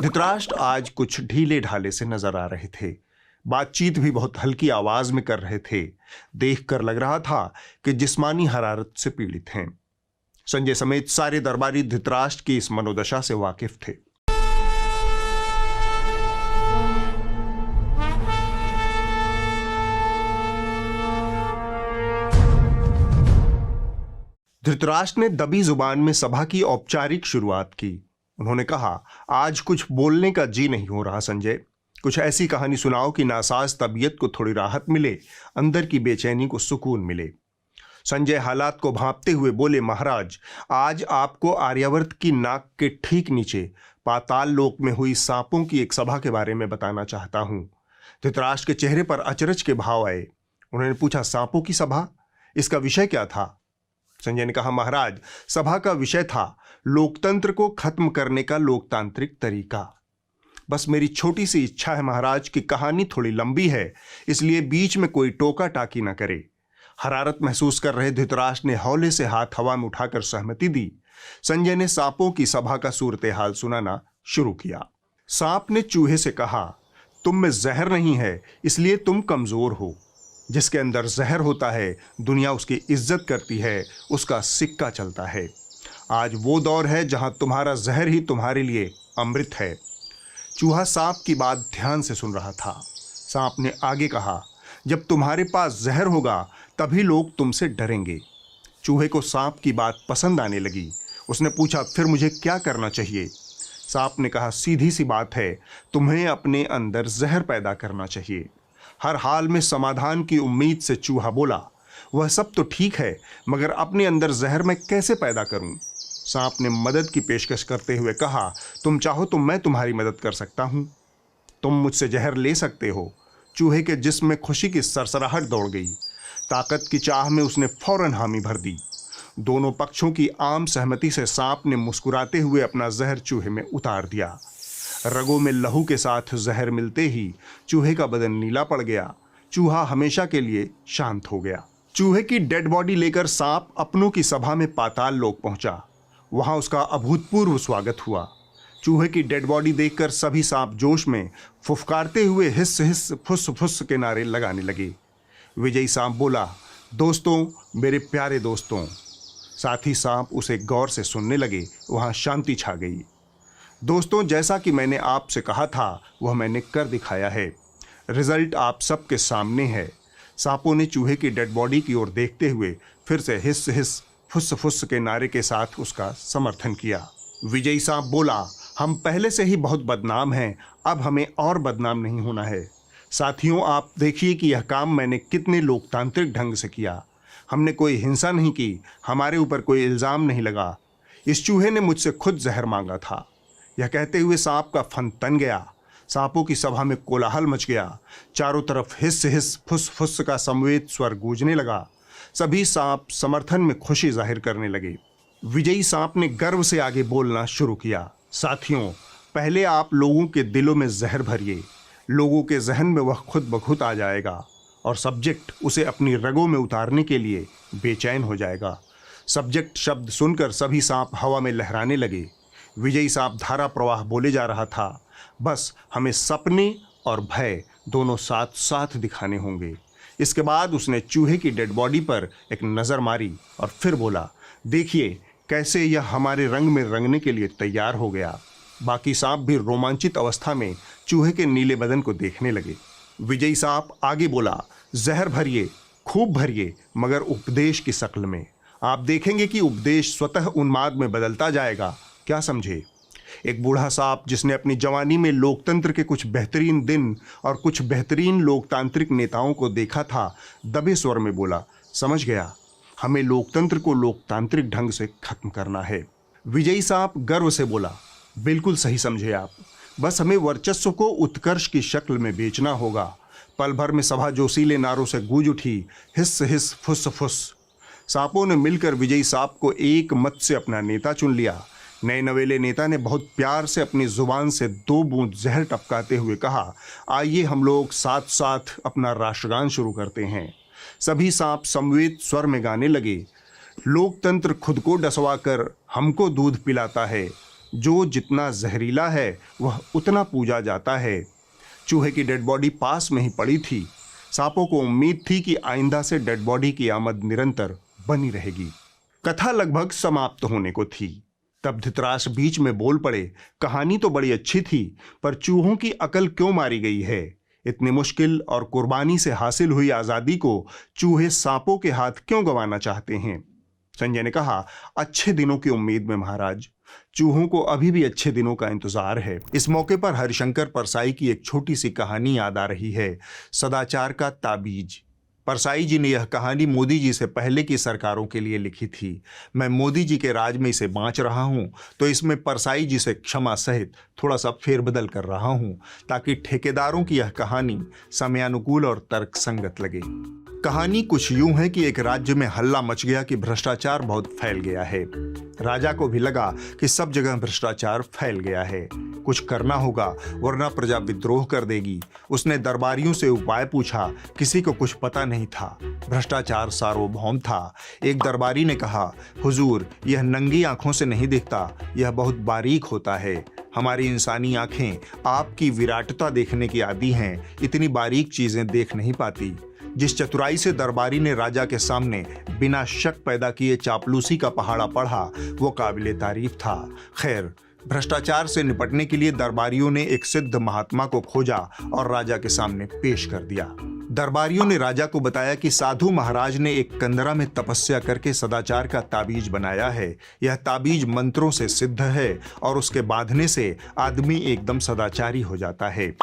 धृतराष्ट्र आज कुछ ढीले ढाले से नजर आ रहे थे। बातचीत भी बहुत हल्की आवाज में कर रहे थे। देखकर लग रहा था कि जिस्मानी हरारत से पीड़ित हैं। संजय समेत सारे दरबारी धृतराष्ट्र की इस मनोदशा से वाकिफ थे। धृतराष्ट्र ने दबी जुबान में सभा की औपचारिक शुरुआत की। उन्होंने कहा, आज कुछ बोलने का जी नहीं हो रहा संजय। कुछ ऐसी कहानी सुनाओ कि नासाज तबीयत को थोड़ी राहत मिले, अंदर की बेचैनी को सुकून मिले। संजय हालात को भांपते हुए बोले, महाराज, आज आपको आर्यावर्त की नाक के ठीक नीचे पाताल लोक में हुई सांपों की एक सभा के बारे में बताना चाहता हूं। धृतराष्ट्र के चेहरे पर अचरज के भाव आए। उन्होंने पूछा, सांपों की सभा? इसका विषय क्या था? संजय ने कहा, महाराज, सभा का विषय था लोकतंत्र को खत्म करने का लोकतांत्रिक तरीका। बस मेरी छोटी सी इच्छा है महाराज कि कहानी थोड़ी लंबी है, इसलिए बीच में कोई टोका टाकी न करे। हरारत महसूस कर रहे धृतराष्ट्र ने हौले से हाथ हवा में उठाकर सहमति दी। संजय ने सांपों की सभा का सूरत हाल सुनाना शुरू किया। सांप ने चूहे से कहा, तुम में जहर नहीं है, इसलिए तुम कमजोर हो। जिसके अंदर जहर होता है, दुनिया उसकी इज्जत करती है, उसका सिक्का चलता है। आज वो दौर है जहां तुम्हारा जहर ही तुम्हारे लिए अमृत है। चूहा सांप की बात ध्यान से सुन रहा था। सांप ने आगे कहा, जब तुम्हारे पास जहर होगा तभी लोग तुमसे डरेंगे। चूहे को सांप की बात पसंद आने लगी। उसने पूछा, फिर मुझे क्या करना चाहिए? सांप ने कहा, सीधी सी बात है, तुम्हें अपने अंदर जहर पैदा करना चाहिए। हर हाल में समाधान की उम्मीद से चूहा बोला, वह सब तो ठीक है, मगर अपने अंदर जहर मैं कैसे पैदा करूं? सांप ने मदद की पेशकश करते हुए कहा, तुम चाहो तो मैं तुम्हारी मदद कर सकता हूं। तुम मुझसे जहर ले सकते हो। चूहे के जिस्म में खुशी की सरसराहट दौड़ गई। ताकत की चाह में उसने फौरन हामी भर दी। दोनों पक्षों की आम सहमति से सांप ने मुस्कुराते हुए अपना जहर चूहे में उतार दिया। रगों में लहू के साथ जहर मिलते ही चूहे का बदन नीला पड़ गया। चूहा हमेशा के लिए शांत हो गया। चूहे की डेड बॉडी लेकर सांप अपनों की सभा में पाताल लोक पहुंचा। वहां उसका अभूतपूर्व स्वागत हुआ। चूहे की डेड बॉडी देखकर सभी सांप जोश में फुफकारते हुए हिस्स हिस्स फुस फुस के नारे लगाने लगे। विजयी सांप बोला, दोस्तों, मेरे प्यारे दोस्तों। साथ ही सांप उसे गौर से सुनने लगे। वहां शांति छा गई। दोस्तों, जैसा कि मैंने आपसे कहा था वह मैंने कर दिखाया है। रिजल्ट आप सबके सामने है। सांपों ने चूहे की डेड बॉडी की ओर देखते हुए फिर से हिस्स हिस्स फुस फुस के नारे के साथ उसका समर्थन किया। विजयी सांप बोला, हम पहले से ही बहुत बदनाम हैं, अब हमें और बदनाम नहीं होना है। साथियों, आप देखिए कि यह काम मैंने कितने लोकतांत्रिक ढंग से किया। हमने कोई हिंसा नहीं की, हमारे ऊपर कोई इल्ज़ाम नहीं लगा। इस चूहे ने मुझसे खुद जहर मांगा था। यह कहते हुए सांप का फन तन गया। सांपों की सभा में कोलाहल मच गया। चारों तरफ हिस्स हिस्स फुस फुस का समवेत स्वर गूंजने लगा। सभी सांप समर्थन में खुशी जाहिर करने लगे। विजयी सांप ने गर्व से आगे बोलना शुरू किया, साथियों, पहले आप लोगों के दिलों में जहर भरिए। लोगों के जहन में वह खुद ब खुद आ जाएगा और सब्जेक्ट उसे अपनी रगों में उतारने के लिए बेचैन हो जाएगा। सब्जेक्ट शब्द सुनकर सभी सांप हवा में लहराने लगे। विजयी सांप धारा प्रवाह बोले जा रहा था, बस हमें सपने और भय दोनों साथ साथ दिखाने होंगे। इसके बाद उसने चूहे की डेड बॉडी पर एक नज़र मारी और फिर बोला, देखिए कैसे यह हमारे रंग में रंगने के लिए तैयार हो गया। बाकी सांप भी रोमांचित अवस्था में चूहे के नीले बदन को देखने लगे। विजयी सांप आगे बोला, जहर भरिए, खूब भरिए, मगर उपदेश की शक्ल में। आप देखेंगे कि उपदेश स्वतः उन्माद में बदलता जाएगा। क्या समझे? एक बूढ़ा सांप जिसने अपनी जवानी में लोकतंत्र के कुछ बेहतरीन दिन और कुछ बेहतरीन लोकतांत्रिक नेताओं को देखा था, दबे स्वर में बोला, समझ गया, हमें लोकतंत्र को लोकतांत्रिक ढंग से खत्म करना है। विजयी सांप गर्व से बोला, बिल्कुल सही समझे आप, बस हमें वर्चस्व को उत्कर्ष की शक्ल में बेचना होगा। पल भर में सभा जोशीले नारों से गूंज उठी, हिस्स हिस्स फुस फुस। सांपों ने मिलकर विजयी सांप को एक मत से अपना नेता चुन लिया। नए नवेले नेता ने बहुत प्यार से अपनी जुबान से 2 बूंद जहर टपकाते हुए कहा, आइए हम लोग साथ साथ अपना राष्ट्रगान शुरू करते हैं। सभी सांप समवेत स्वर में गाने लगे, लोकतंत्र खुद को डसवा कर हमको दूध पिलाता है, जो जितना जहरीला है वह उतना पूजा जाता है। चूहे की डेड बॉडी पास में ही पड़ी थी। सांपों को उम्मीद थी कि आइंदा से डेड बॉडी की आमद निरंतर बनी रहेगी। कथा लगभग समाप्त होने को थी। तब धृतराष्ट्र बीच में बोल पड़े, कहानी तो बड़ी अच्छी थी, पर चूहों की अकल क्यों मारी गई है? इतनी मुश्किल और कुर्बानी से हासिल हुई आजादी को चूहे सांपों के हाथ क्यों गंवाना चाहते हैं? संजय ने कहा, अच्छे दिनों की उम्मीद में महाराज, चूहों को अभी भी अच्छे दिनों का इंतजार है। इस मौके पर हरिशंकर परसाई की एक छोटी सी कहानी याद आ रही है, सदाचार का ताबीज। परसाई जी ने यह कहानी मोदी जी से पहले की सरकारों के लिए लिखी थी। मैं मोदी जी के राज में इसे बांच रहा हूं, तो इसमें परसाई जी से क्षमा सहित थोड़ा सा फेरबदल कर रहा हूं, ताकि ठेकेदारों की यह कहानी समयानुकूल और तर्कसंगत लगे। कहानी कुछ यूं है कि एक राज्य में हल्ला मच गया कि भ्रष्टाचार बहुत फैल गया है। राजा को भी लगा कि सब जगह भ्रष्टाचार फैल गया है, कुछ करना होगा वरना प्रजा विद्रोह कर देगी। उसने दरबारियों से उपाय पूछा, किसी को कुछ पता नहीं था। भ्रष्टाचार सार्वभौम था। एक दरबारी ने कहा, हुजूर, यह नंगी आंखों से नहीं दिखता, यह बहुत बारीक होता है। हमारी इंसानी आंखें आपकी विराटता देखने की आदी हैं, इतनी बारीक चीजें देख नहीं पाती। जिस चतुराई से दरबारी ने राजा के सामने बिना शक पैदा किए चापलूसी का पहाड़ा पढ़ा, वो काबिले तारीफ था। खैर, भ्रष्टाचार से निपटने के लिए दरबारियों ने एक सिद्ध महात्मा को खोजा और राजा के सामने पेश कर दिया। दरबारियों ने राजा को बताया कि साधु महाराज ने एक कंदरा में तपस्या करके सदाचार का ताबीज बनाया है। यह ताबीज मंत्रों से सिद्ध है और उसके बांधने से आदमी एकदम सदाचारी हो जाता है।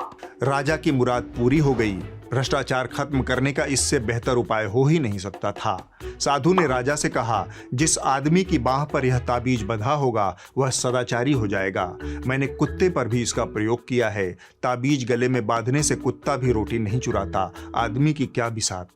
राजा की मुराद पूरी हो गई। भ्रष्टाचार खत्म करने का इससे बेहतर उपाय हो ही नहीं सकता था। साधु ने राजा से कहा, जिस आदमी की बाह पर यह ताबीज बंधा होगा वह सदाचारी हो जाएगा। मैंने कुत्ते पर भी इसका प्रयोग किया है। ताबीज गले में बांधने से कुत्ता भी रोटी नहीं चुराता, आदमी की क्या बिसात।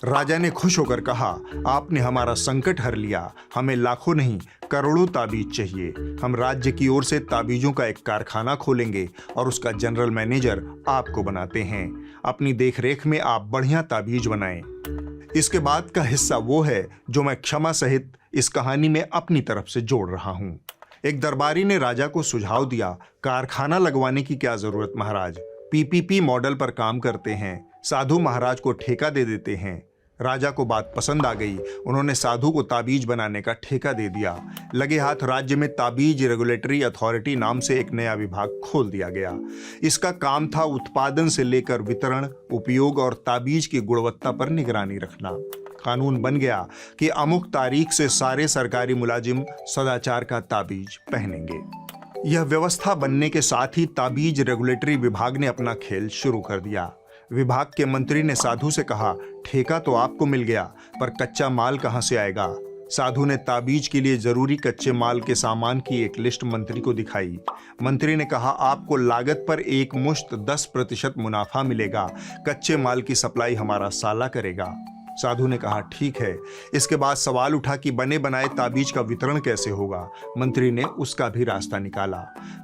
राजा ने खुश होकर कहा, आपने हमारा संकट हर लिया। हमें लाखों नहीं करोड़ों ताबीज चाहिए। हम राज्य की ओर से ताबीजों का एक कारखाना खोलेंगे और उसका जनरल मैनेजर आपको बनाते हैं। अपनी देखरेख में आप बढ़िया ताबीज बनाएं। इसके बाद का हिस्सा वो है जो मैं क्षमा सहित इस कहानी में अपनी तरफ से जोड़ रहा हूं। एक दरबारी ने राजा को सुझाव दिया, कारखाना लगवाने की क्या जरूरत महाराज, पीपीपी मॉडल पर काम करते हैं, साधु महाराज को ठेका दे देते हैं। राजा को बात पसंद आ गई। उन्होंने साधु को ताबीज बनाने का ठेका दे दिया। लगे हाथ राज्य में ताबीज रेगुलेटरी अथॉरिटी नाम से एक नया विभाग खोल दिया गया। इसका काम था उत्पादन से लेकर वितरण, उपयोग और ताबीज की गुणवत्ता पर निगरानी रखना। कानून बन गया कि अमुक तारीख से सारे सरकारी मुलाजिम सदाचार का ताबीज पहनेंगे। यह व्यवस्था बनने के साथ ही ताबीज रेगुलेटरी विभाग ने अपना खेल शुरू कर दिया। विभाग के मंत्री ने साधु से कहा, ठेका तो आपको मिल गया, पर कच्चा माल कहां से आएगा? साधु ने ताबीज के लिए जरूरी कच्चे माल के सामान की एक लिस्ट मंत्री को दिखाई। मंत्री ने कहा, आपको लागत पर एक मुश्त 10% मुनाफा मिलेगा। कच्चे माल की सप्लाई हमारा साला करेगा। साधु ने कहा, ठीक है। इसके बाद सवाल उठा कि बने बनाए ताबीज का वितरण कैसे होगा। मंत्री ने उसका भी रास्ता निकाला।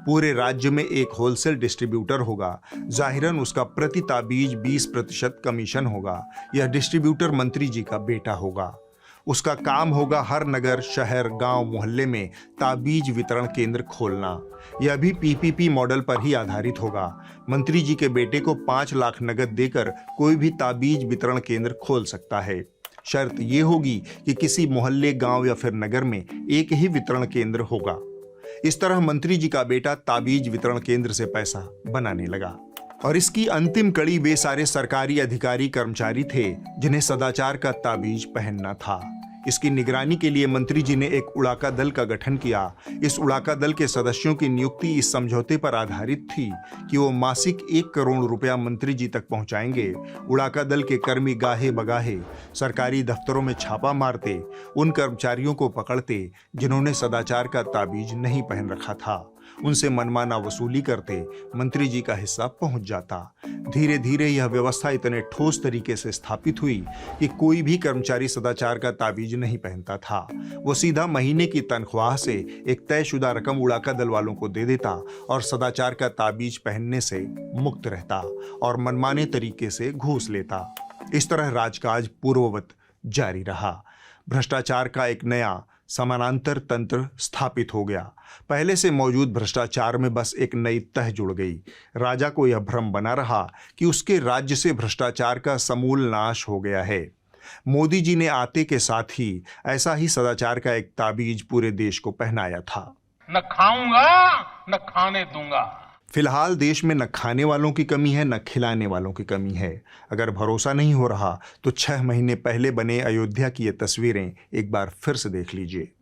पूरे राज्य में एक होलसेल डिस्ट्रीब्यूटर होगा। जाहिरन उसका प्रति ताबीज 20% कमीशन होगा। यह डिस्ट्रीब्यूटर मंत्री जी का बेटा होगा। उसका काम होगा हर नगर, शहर, गांव, मोहल्ले में ताबीज वितरण केंद्र खोलना। यह भी पीपीपी मॉडल पर ही आधारित होगा। मंत्री जी के बेटे को 5 लाख नगद देकर कोई भी ताबीज वितरण केंद्र खोल सकता है। शर्त यह होगी कि किसी मोहल्ले, गांव या फिर नगर में एक ही वितरण केंद्र होगा। इस तरह मंत्री जी का बेटा ताबीज वितरण केंद्र से पैसा बनाने लगा। और इसकी अंतिम कड़ी वे सारे सरकारी अधिकारी कर्मचारी थे जिन्हें सदाचार का ताबीज पहनना था। इसकी निगरानी के लिए मंत्री जी ने एक उड़ाका दल का गठन किया। इस उड़ाका दल के सदस्यों की नियुक्ति इस समझौते पर आधारित थी कि वो मासिक 1 करोड़ रुपया मंत्री जी तक पहुंचाएंगे। उड़ाका दल के कर्मी गाहे बगाहे सरकारी दफ्तरों में छापा मारते, उन कर्मचारियों को पकड़ते जिन्होंने सदाचार का ताबीज नहीं पहन रखा था। उनसे मनमाना वसूली करते, मंत्री जी का हिस्सा पहुंच जाता। धीरे धीरे यह व्यवस्था इतने ठोस तरीके से स्थापित हुई कि कोई भी कर्मचारी सदाचार का ताबीज नहीं पहनता था। वो सीधा महीने की तनख्वाह से एक तयशुदा रकम उड़ाका दल वालों को दे देता और सदाचार का ताबीज पहनने से मुक्त रहता और मनमाने तरीके से घूस लेता। इस तरह राजकाज पूर्ववत जारी रहा। भ्रष्टाचार का एक नया समानांतर तंत्र स्थापित हो गया। पहले से मौजूद भ्रष्टाचार में बस एक नई तह जुड़ गई। राजा को यह भ्रम बना रहा कि उसके राज्य से भ्रष्टाचार का समूल नाश हो गया है। मोदी जी ने आते के साथ ही ऐसा ही सदाचार का एक ताबीज पूरे देश को पहनाया था। न खाऊंगा न खाने दूंगा। फिलहाल देश में न खाने वालों की कमी है, न खिलाने वालों की कमी है। अगर भरोसा नहीं हो रहा तो 6 महीने पहले बने अयोध्या की ये तस्वीरें एक बार फिर से देख लीजिए।